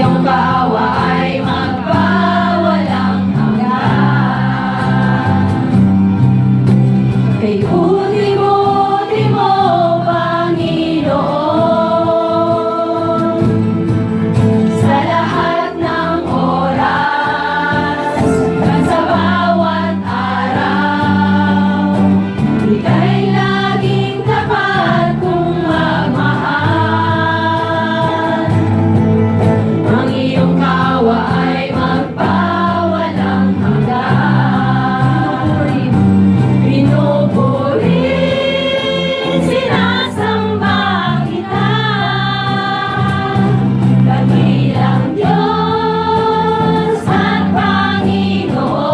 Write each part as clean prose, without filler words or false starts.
iyong kaawa ay magpawalang hanggan. Kay buti-buti mo, Panginoon, sa lahat ng oras at sa bawat araw. Ika'y laging tapat kung magmahal. Ang iyong kaawa ay magpawalang hanggan. Pinupuri, sinasamba kita, dakilang Diyos at Panginoon.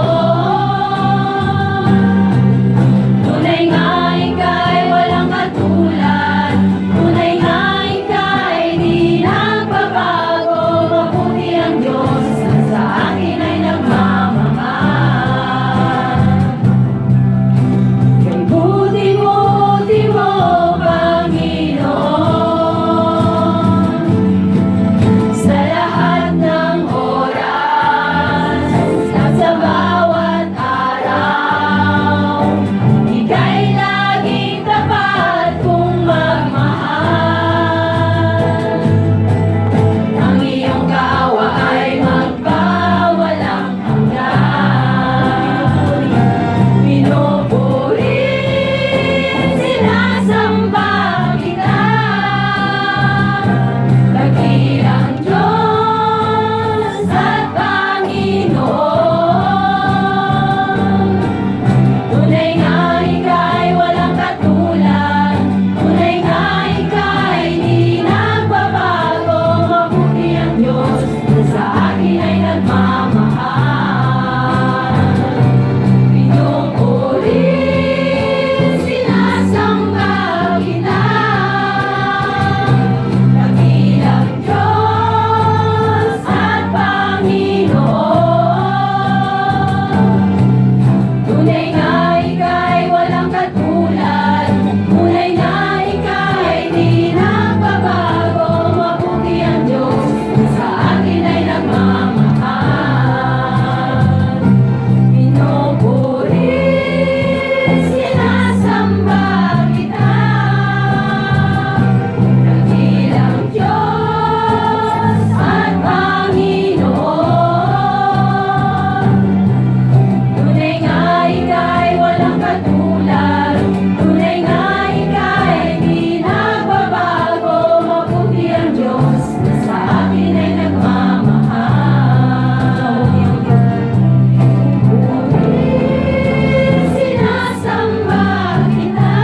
Tunay nga ika'y walang katulad, tunay nga ika'y di nagbabago. Mabuti ang Diyos na sa akin ay nagmamahal. Kay buti-buti mo, Panginoon, sa lahat ng oras at sa bawat araw. Ika'y laging tapat kung magmahal. Ang iyong kaawa ay magpawalang hanggan. Pinupuri, sinasamba kita, dakilang Diyos at Panginoon. Tunay nga ika'y walang katulad, tunay nga ika'y di nagbabago. Mabuti ang Diyos na sa akin ay nagmamahal. Pinupuri, sinasamba kita, dakilang Diyos at Panginoon. Tunay nga ika'y walang katulad, tunay nga ika'y di nagbabago. Mabuti ang Diyos na sa akin ay nagmamahal. Pinupuri, sinasamba kita, dakilang Diyos at Panginoon. Tunay nga ika'y walang katulad, tunay nga ika'y di nagbabago. Mabuti ang Diyos na sa akin ay nagmamahal. Sinasamba kita,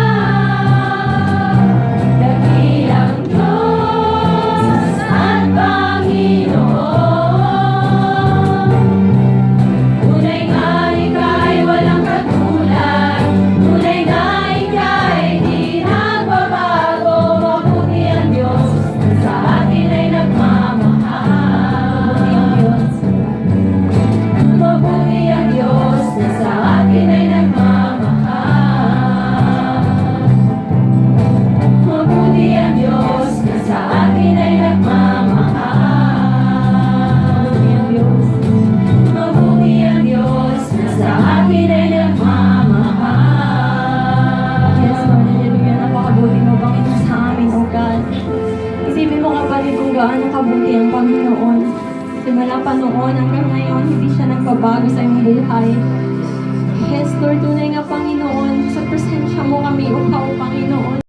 dakilang Diyos at Panginoon. Tunay nga ika'y walang katulad, tunay nga ika'y di nagbabago. Mabuti ang Diyos na sa akin ay nagmamahal. Mabuti ang Diyos na sa akin ay nagmamahal. Mabuti ang Diyos na sa akin ay nagmamahal. Mabuti ang Diyos na sa akin ay nagmamahal. Yes, Lord, hallelujah. Napakabuti mo, Panginoon, sa amin, O God. Isipin mo kapatid kung gaano kabuti ang Panginoon. Simula pa noon hanggang ngayon, hindi siya nagbabago sa iyong buhay. Yes, Lord, tunay nga, Panginoon, sa presensya mo kami upaw, Panginoon.